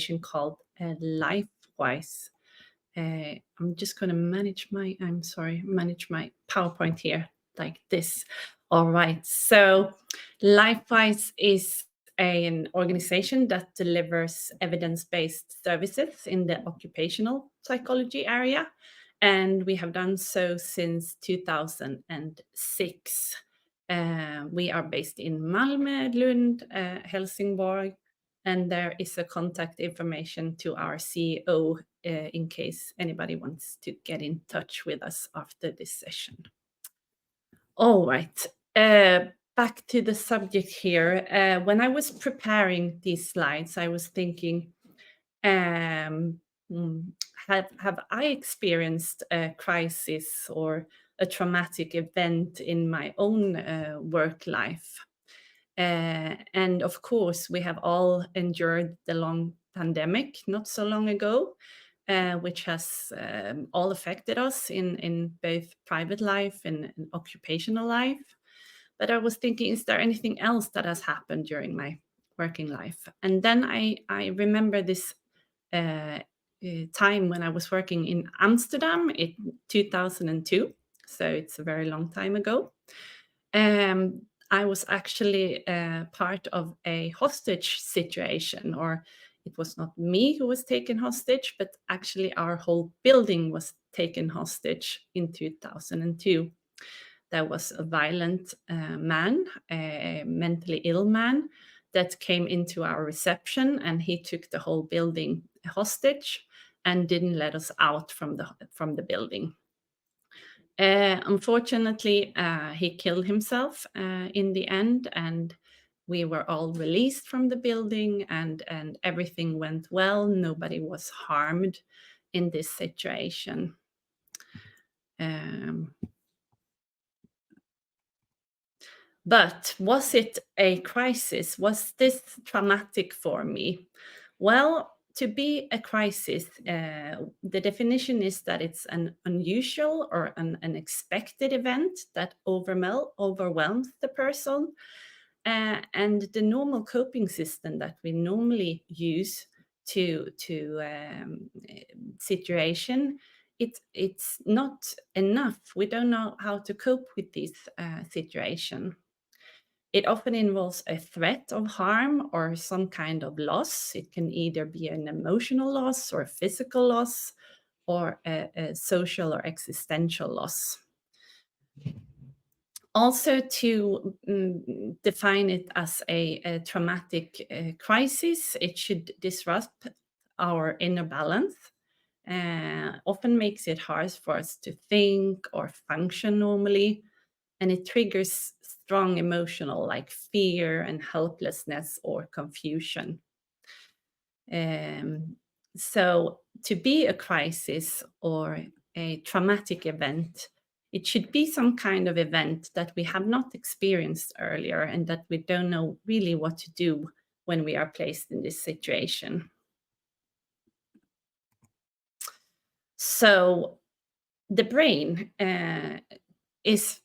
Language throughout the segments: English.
organization called LifeWise. I'm just going to manage my PowerPoint here like this. All right. So LifeWise is an organization that delivers evidence-based services in the occupational psychology area. And we have done so since 2006. We are based in Malmö, Lund, Helsingborg, and there is a contact information to our CEO in case anybody wants to get in touch with us after this session. All right, back to the subject here. When I was preparing these slides, I was thinking, have I experienced a crisis or a traumatic event in my own work life? And of course, we have all endured the long pandemic not so long ago, which has all affected us in both private life and occupational life. But I was thinking, is there anything else that has happened during my working life? And then I remember this time when I was working in Amsterdam in 2002. So it's a very long time ago. I was actually part of a hostage situation, or it was not me who was taken hostage, but actually our whole building was taken hostage in 2002. There was a violent man, a mentally ill man, that came into our reception, and he took the whole building hostage and didn't let us out from the building. Unfortunately, he killed himself in the end, and we were all released from the building, and everything went well. Nobody was harmed in this situation. But was it a crisis? Was this traumatic for me? Well, to be a crisis, the definition is that it's an unusual or an unexpected event that overwhelms the person. And the normal coping system that we normally use to situation, it's not enough. We don't know how to cope with this situation. It often involves a threat of harm or some kind of loss. It can either be an emotional loss or a physical loss or a social or existential loss. Also, to define it as a traumatic crisis, it should disrupt our inner balance, often makes it hard for us to think or function normally, and it triggers strong emotional like fear and helplessness or confusion. So to be a crisis or a traumatic event, it should be some kind of event that we have not experienced earlier and that we don't know really what to do when we are placed in this situation. So the brain is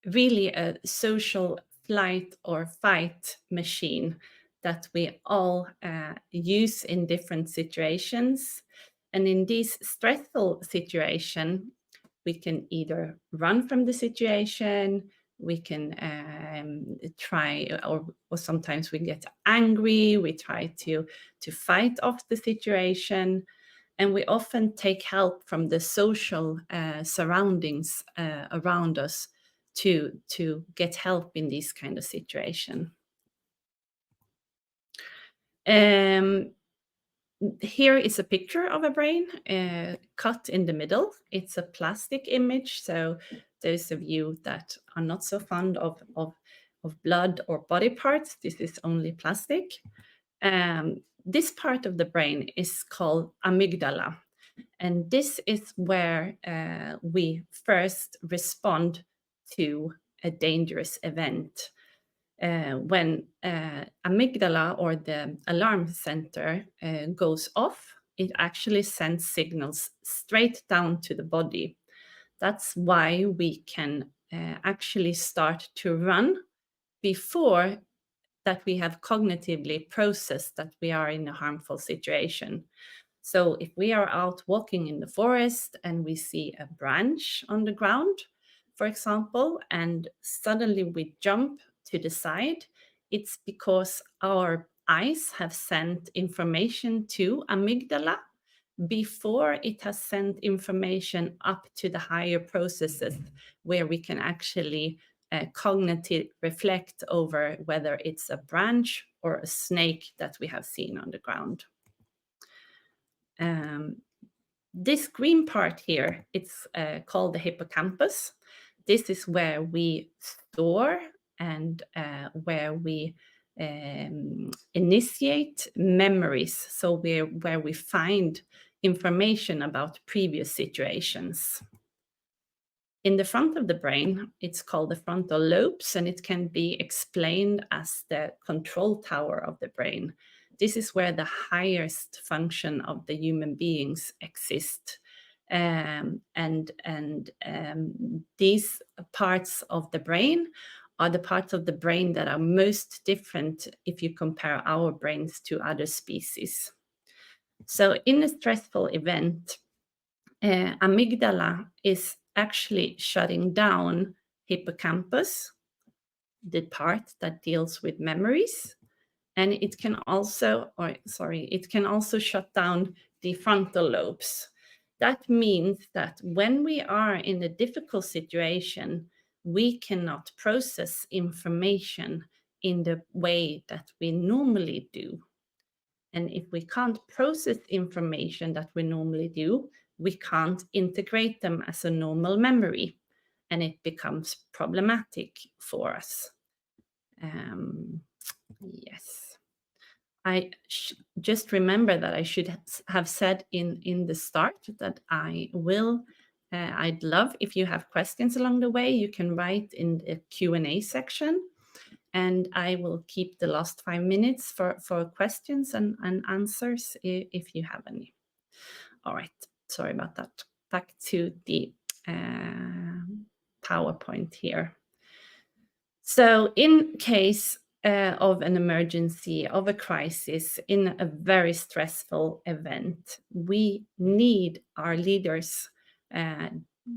really a social flight or fight machine that we all use in different situations. And in this stressful situation, we can either run from the situation, we can try, or sometimes we get angry, we try to fight off the situation. And we often take help from the social surroundings around us to get help in this kind of situation. Here is a picture of a brain cut in the middle. It's a plastic image, so those of you that are not so fond of blood or body parts, this is only plastic. This part of the brain is called amygdala, and this is where we first respond to a dangerous event. When amygdala or the alarm center goes off, it actually sends signals straight down to the body. That's why we can actually start to run before that we have cognitively processed that we are in a harmful situation. So if we are out walking in the forest and we see a branch on the ground, for example, and suddenly we jump to the side, it's because our eyes have sent information to amygdala before it has sent information up to the higher processes where we can actually cognitive reflect over whether it's a branch or a snake that we have seen on the ground. This green part here, it's called the hippocampus. This is where we store and where we initiate memories. So where we find information about previous situations. In the front of the brain, it's called the frontal lobes, and it can be explained as the control tower of the brain. This is where the highest function of the human beings exist. These parts of the brain are the parts of the brain that are most different if you compare our brains to other species. So in a stressful event, amygdala is actually shutting down hippocampus, the part that deals with memories, and it can also shut down the frontal lobes. That means that when we are in a difficult situation, we cannot process information in the way that we normally do. And if we can't process information that we normally do, we can't integrate them as a normal memory, and it becomes problematic for us. Yes. I just remember that I should have said in the start that I'd love if you have questions along the way, you can write in the Q&A section, and I will keep the last 5 minutes for questions and answers if you have any. All right, sorry about that. Back to the PowerPoint here. So in case of an emergency, of a crisis, in a very stressful event, we need our leaders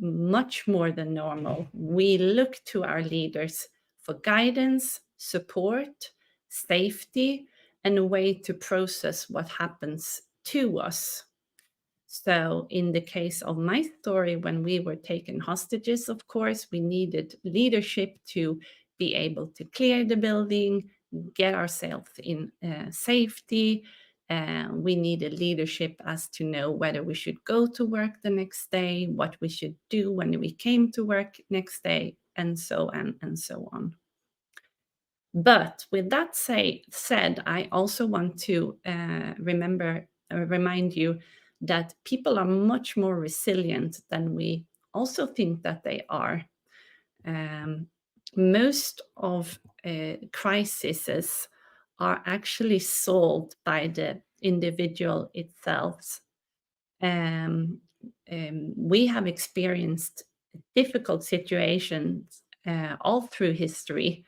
much more than normal. We look to our leaders for guidance, support, safety, and a way to process what happens to us. So in the case of my story, when we were taken hostages, of course, we needed leadership to be able to clear the building, get ourselves in safety. We needed leadership as to know whether we should go to work the next day, what we should do when we came to work next day, and so on and so on. But with that said, I also want to remind you that people are much more resilient than we also think that they are. Most of crises are actually solved by the individual itself. We have experienced difficult situations all through history,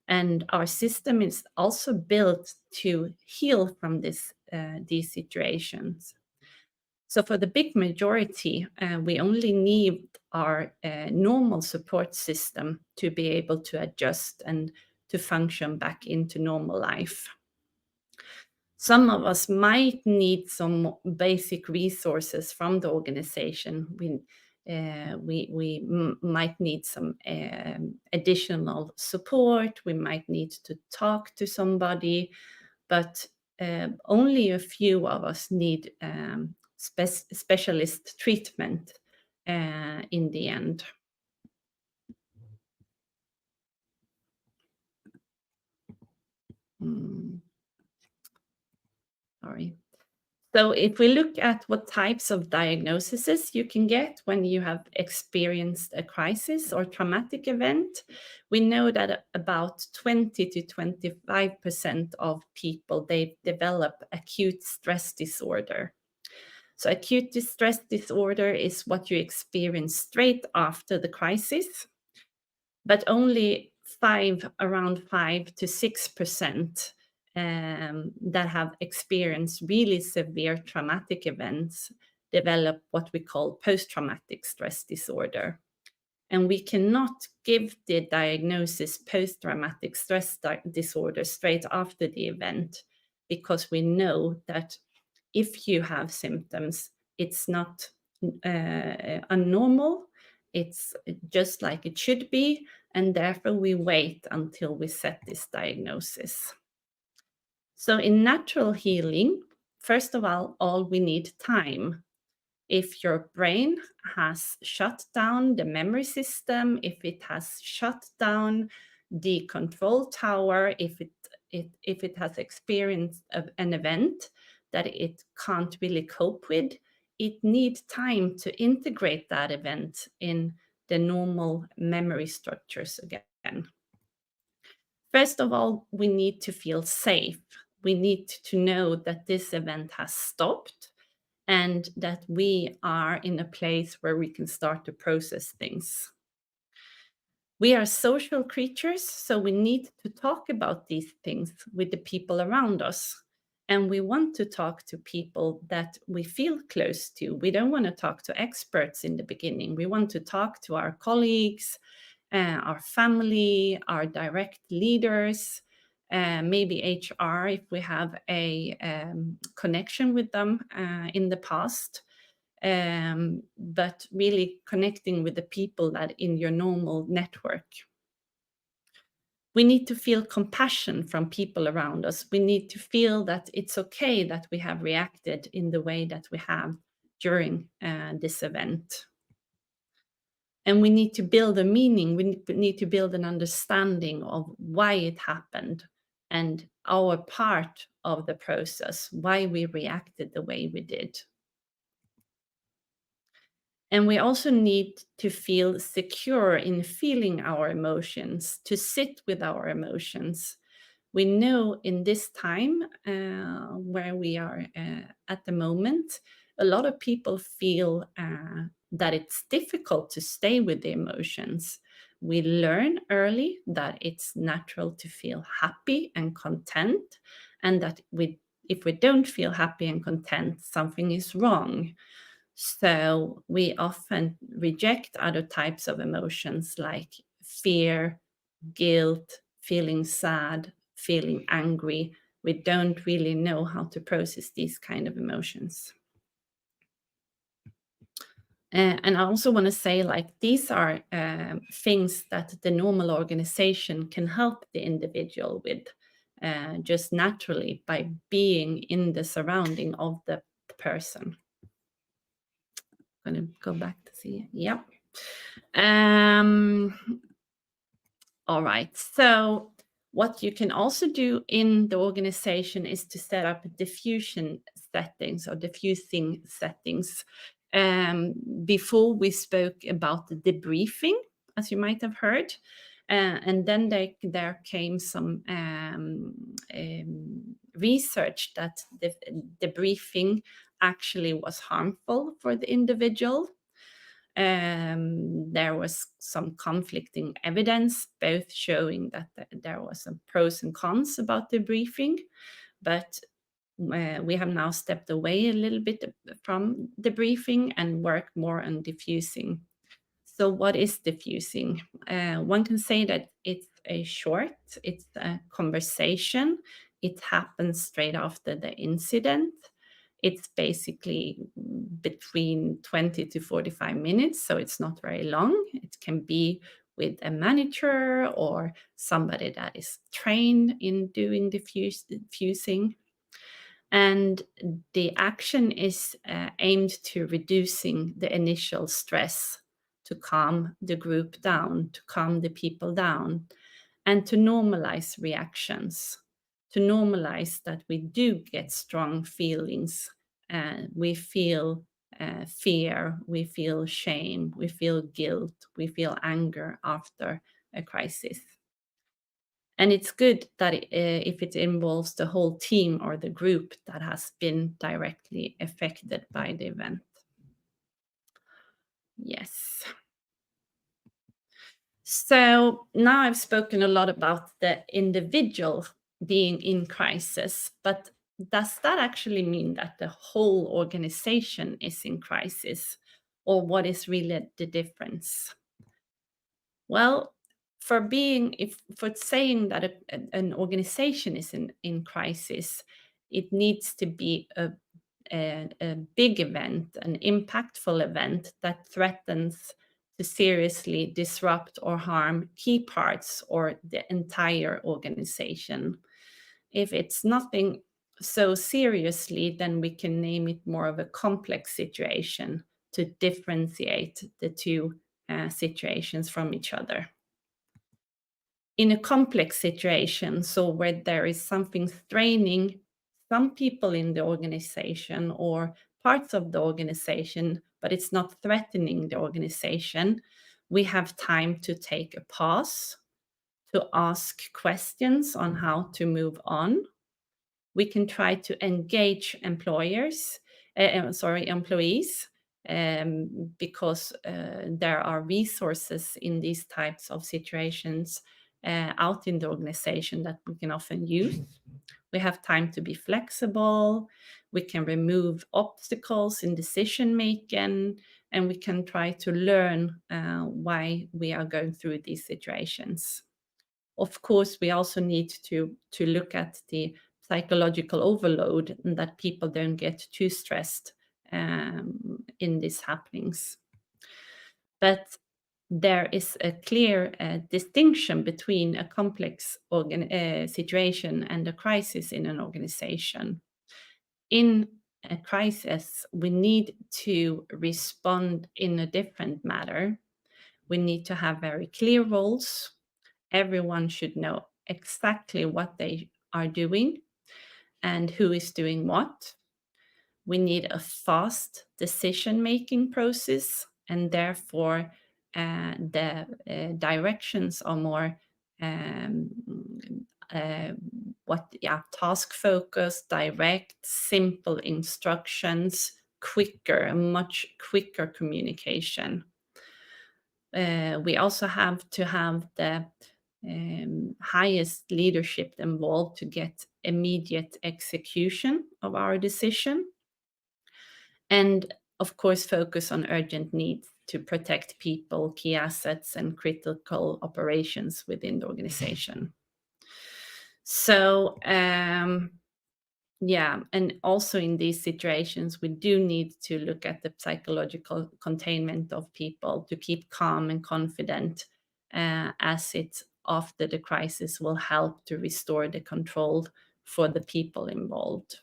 and our system is also built to heal from these situations. So for the big majority, we only need our normal support system to be able to adjust and to function back into normal life. Some of us might need some basic resources from the organization. We might need some additional support. We might need to talk to somebody, but only a few of us need specialist treatment in the end. Sorry. So if we look at what types of diagnoses you can get when you have experienced a crisis or traumatic event, we know that about 20 to 25% of people, they develop acute stress disorder. So acute stress disorder is what you experience straight after the crisis, but only around 5 to 6% that have experienced really severe traumatic events develop what we call post-traumatic stress disorder. And we cannot give the diagnosis post-traumatic stress disorder straight after the event, because we know that if you have symptoms, it's not unnormal, it's just like it should be, and therefore we wait until we set this diagnosis. So in natural healing, first of all we need time. If your brain has shut down the memory system, if it has shut down the control tower, if it has experienced an event that it can't really cope with, it needs time to integrate that event in the normal memory structures again. First of all, we need to feel safe. We need to know that this event has stopped and that we are in a place where we can start to process things. We are social creatures, so we need to talk about these things with the people around us. And we want to talk to people that we feel close to. We don't want to talk to experts in the beginning. We want to talk to our colleagues, our family, our direct leaders, maybe HR if we have a connection with them in the past. But really connecting with the people that in your normal network. We need to feel compassion from people around us. We need to feel that it's okay that we have reacted in the way that we have during this event. And we need to build a meaning. We need to build an understanding of why it happened and our part of the process, why we reacted the way we did. And we also need to feel secure in feeling our emotions, to sit with our emotions. We know in this time where we are at the moment, a lot of people feel that it's difficult to stay with the emotions. We learn early that it's natural to feel happy and content, and that if we don't feel happy and content, something is wrong. So we often reject other types of emotions like fear, guilt, feeling sad, feeling angry. We don't really know how to process these kind of emotions. And I also want to say, like, these are things that the normal organization can help the individual with just naturally by being in the surrounding of the person. I'm going to go back to see. Yep. All right. So what you can also do in the organization is to set up diffusion settings or diffusing settings. Before we spoke about the debriefing, as you might have heard, and then there came some research that the debriefing actually was harmful for the individual. There was some conflicting evidence, both showing that there was some pros and cons about the briefing, but we have now stepped away a little bit from the briefing and work more on diffusing. So what is diffusing? One can say that it's a conversation. It happens straight after the incident. It's basically between 20 to 45 minutes, so it's not very long. It can be with a manager or somebody that is trained in doing diffusing. And the action is aimed to reducing the initial stress, to calm the group down, to calm the people down, and to normalize reactions, to normalize that we do get strong feelings. We feel fear, we feel shame, we feel guilt, we feel anger after a crisis. And it's good that if it involves the whole team or the group that has been directly affected by the event. Yes. So now I've spoken a lot about the individual being in crisis, but does that actually mean that the whole organization is in crisis? Or what is really the difference? Well, for saying that an organization is in crisis, it needs to be a big event, an impactful event that threatens to seriously disrupt or harm key parts or the entire organization. If it's nothing so seriously, then we can name it more of a complex situation to differentiate the two situations from each other. In a complex situation, so where there is something straining some people in the organization or parts of the organization, but it's not threatening the organization, we have time to take a pause, to ask questions on how to move on. We can try to engage employees, because there are resources in these types of situations out in the organization that we can often use. We have time to be flexible. We can remove obstacles in decision making, and we can try to learn why we are going through these situations. Of course, we also need to look at the psychological overload and that people don't get too stressed in these happenings. But there is a clear distinction between a complex situation and a crisis in an organization. In a crisis, we need to respond in a different manner. We need to have very clear roles. Everyone should know exactly what they are doing and who is doing what. We need a fast decision-making process, and therefore the directions are more um, uh, task focused, direct, simple instructions, much quicker communication. We also have to have the highest leadership involved to get immediate execution of our decision. And of course, focus on urgent needs to protect people, key assets, and critical operations within the organization. So, yeah, and also in these situations, we do need to look at the psychological containment of people to keep calm and confident, as it after the crisis will help to restore the control for the people involved.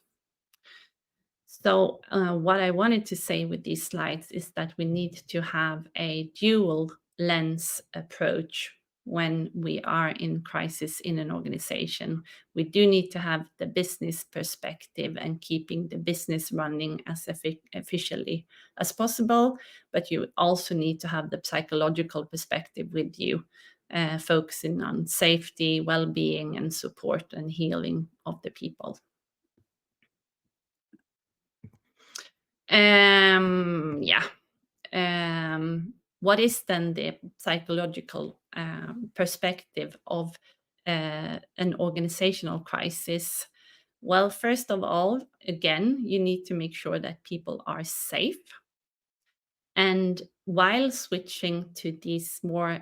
So, what I wanted to say with these slides is that we need to have a dual lens approach when we are in crisis in an organization. We do need to have the business perspective and keeping the business running as efficiently as possible, but you also need to have the psychological perspective with you, focusing on safety, well-being, and support and healing of the people. Yeah. What is then the psychological perspective of an organizational crisis? Well, first of all, again, you need to make sure that people are safe. And while switching to these more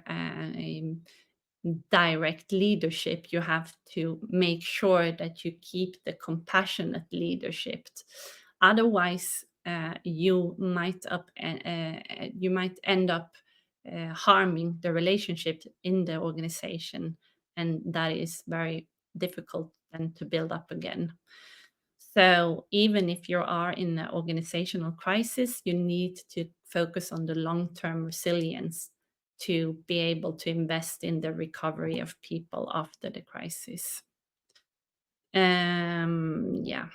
direct leadership, you have to make sure that you keep the compassionate leadership. Otherwise, you might end up harming the relationship in the organization, and that is very difficult then to build up again. So even if you are in an organizational crisis, you need to focus on the long-term resilience to be able to invest in the recovery of people after the crisis. Yeah.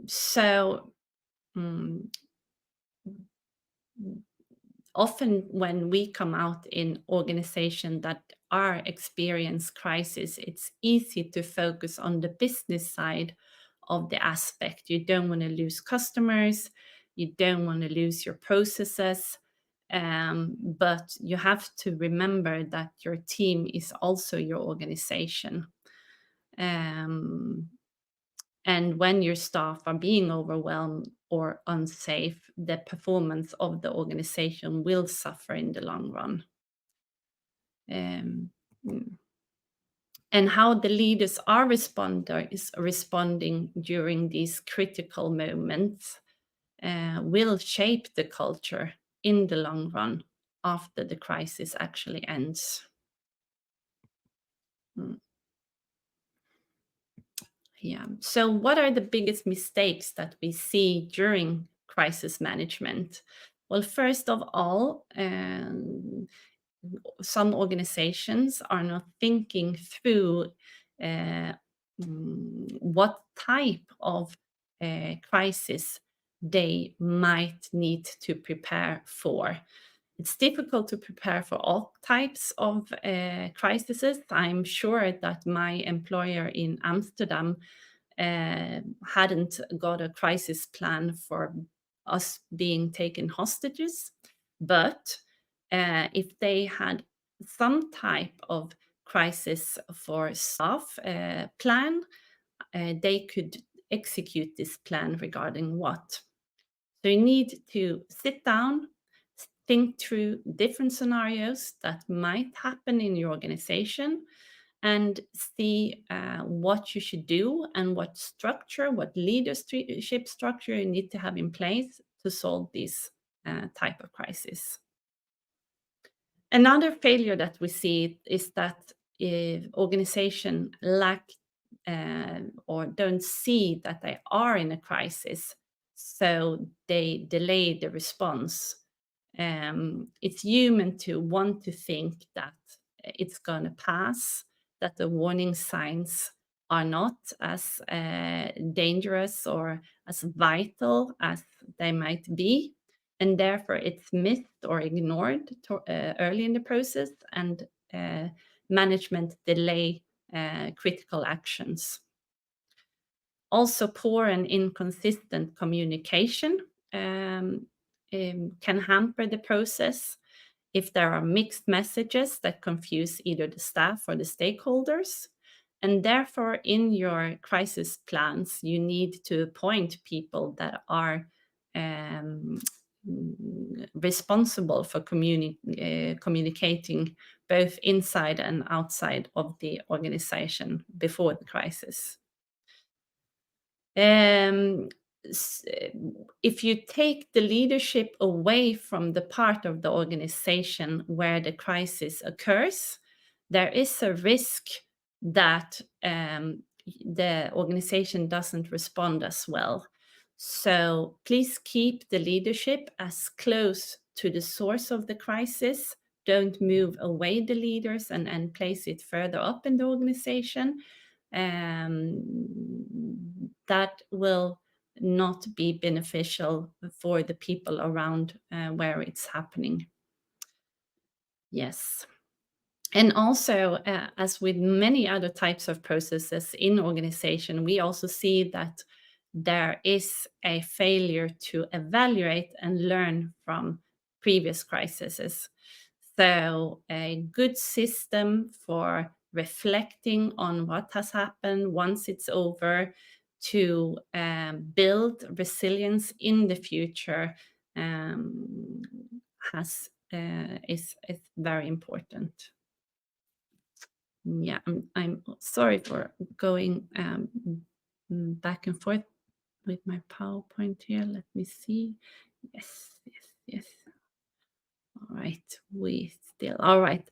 So often when we come out in organizations that are experience crisis, it's easy to focus on the business side of the aspect. You don't want to lose customers, you don't want to lose your processes, But you have to remember that your team is also your organization. Um, and when your staff are being overwhelmed or unsafe, the performance of the organization will suffer in the long run. Um, mm. and how the leaders are responding during these critical moments will shape the culture in the long run after the crisis actually ends. Mm. Yeah. So, what are the biggest mistakes that we see during crisis management? Well, first of all, some organizations are not thinking through uh, what type of crisis they might need to prepare for. It's difficult to prepare for all types of crises. I'm sure that my employer in Amsterdam hadn't got a crisis plan for us being taken hostages. But if they had some type of crisis for staff plan, they could execute this plan regarding what. So you need to sit down, think through different scenarios that might happen in your organization, and see what you should do and what structure, what leadership structure you need to have in place to solve this type of crisis. Another failure that we see is that if organization lack or don't see that they are in a crisis, so they delay the response. It's human to want to think that it's going to pass, that the warning signs are not as dangerous or as vital as they might be, and therefore it's missed or ignored early in the process, and management delay critical actions. Also, poor and inconsistent communication can hamper the process. If there are mixed messages that confuse either the staff or the stakeholders. And therefore, in your crisis plans, you need to appoint people that are um, responsible for communicating both inside and outside of the organization before the crisis. Um, if you take the leadership away from the part of the organization where the crisis occurs, there is a risk that the organization doesn't respond as well. So please keep the leadership as close to the source of the crisis. Don't move away the leaders and place it further up in the organization. That will not be beneficial for the people around where it's happening. Yes. And also, as with many other types of processes in organization, we also see that there is a failure to evaluate and learn from previous crises. So a good system for reflecting on what has happened once it's over, to build resilience in the future, um, is very important. Yeah, I'm sorry for going back and forth with my PowerPoint here. Let me see. Yes, yes, yes. All right, we still all right.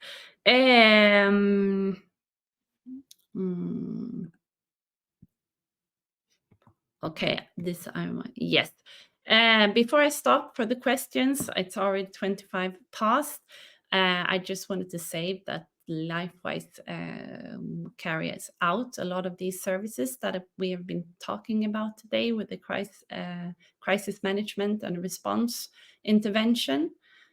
Mm, okay, this I'm yes. Before I stop for the questions, it's already 25 past. I just wanted to say that LifeWise carries out a lot of these services that we have been talking about today with the crisis management and response intervention.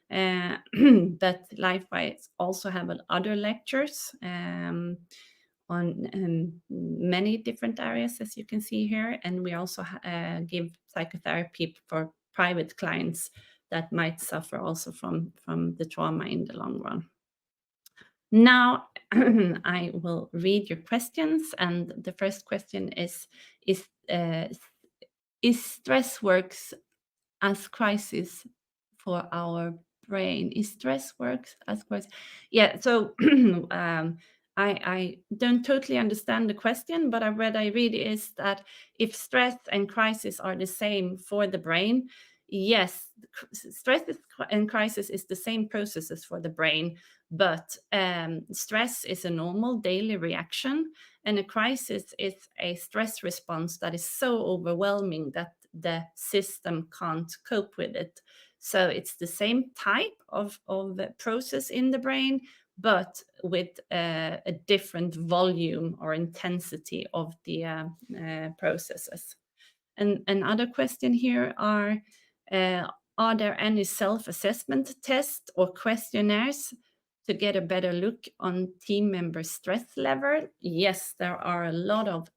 But LifeWise also have other lectures on many different areas, as you can see here. And we also give psychotherapy for private clients that might suffer also from the trauma in the long run. Now, I will read your questions, and the first question is uh, is stress works as crisis for our brain? Is stress works as crisis? Yeah. So I don't totally understand the question, but what I read is that if stress and crisis are the same for the brain, yes, stress and crisis is the same processes for the brain, but stress is a normal daily reaction, and a crisis is a stress response that is so overwhelming that the system can't cope with it. So it's the same type of process in the brain, but with a different volume or intensity of the processes. And another question here are there any self-assessment tests or questionnaires to get a better look on team member stress level? Yes, there are a lot of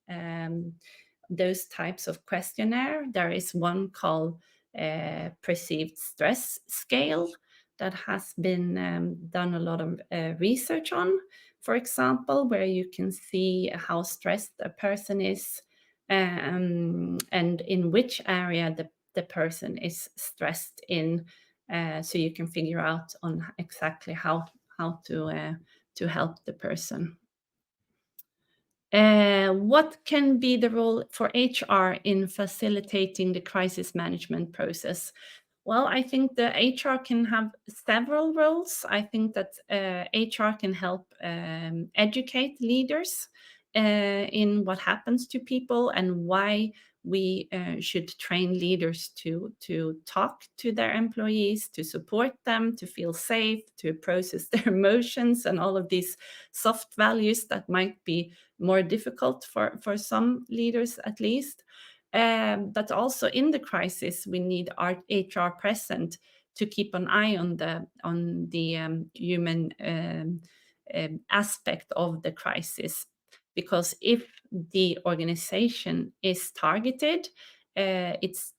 those types of questionnaire. There is one called perceived stress scale that has been done a lot of research on, for example, where you can see how stressed a person is, and in which area the person is stressed in, so you can figure out on exactly how to help the person. What can be the role for HR in facilitating the crisis management process? Well, I think the HR can have several roles. I think that HR can help educate leaders in what happens to people and why we should train leaders to talk to their employees, to support them, to feel safe, to process their emotions, and all of these soft values that might be more difficult for some leaders, at least. But also in the crisis, we need our HR present to keep an eye on the human aspect of the crisis. Because if the organization is targeted, it's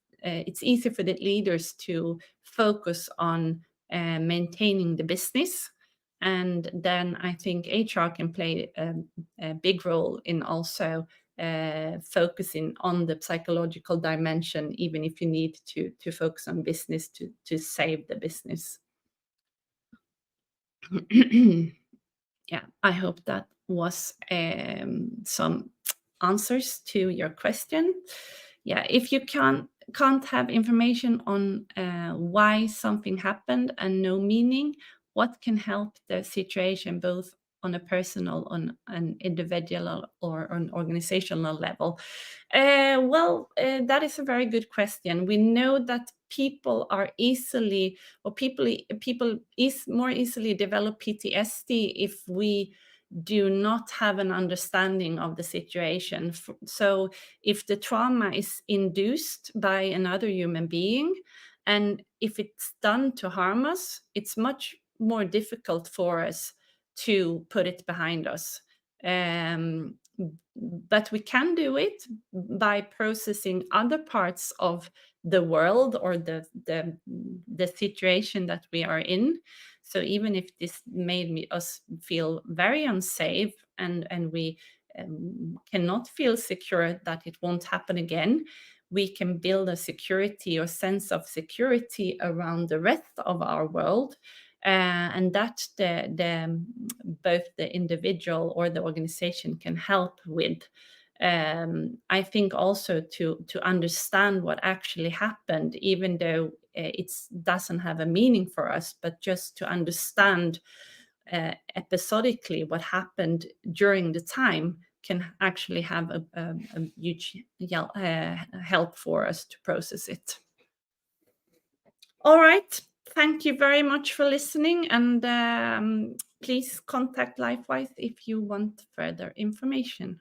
easy for the leaders to focus on maintaining the business. And then I think HR can play a big role in also focusing on the psychological dimension, even if you need to focus on business to save the business. Yeah, I hope that was some answers to your question. Yeah, if you can't have information on why something happened and no meaning, what can help the situation both on a personal, on an individual, or an organizational level? That is a very good question. We know that people are easily, or people is more easily develop PTSD if we do not have an understanding of the situation. So if the trauma is induced by another human being, and if it's done to harm us, it's much more difficult for us to put it behind us. But we can do it by processing other parts of the world or the situation that we are in. So even if this made us feel very unsafe, and we cannot feel secure that it won't happen again, we can build a security or sense of security around the rest of our world, and that both the individual or the organization can help with. I think also to understand what actually happened, even though it doesn't have a meaning for us, but just to understand episodically what happened during the time can actually have a huge help for us to process it. All right. Thank you very much for listening, and please contact LifeWise if you want further information.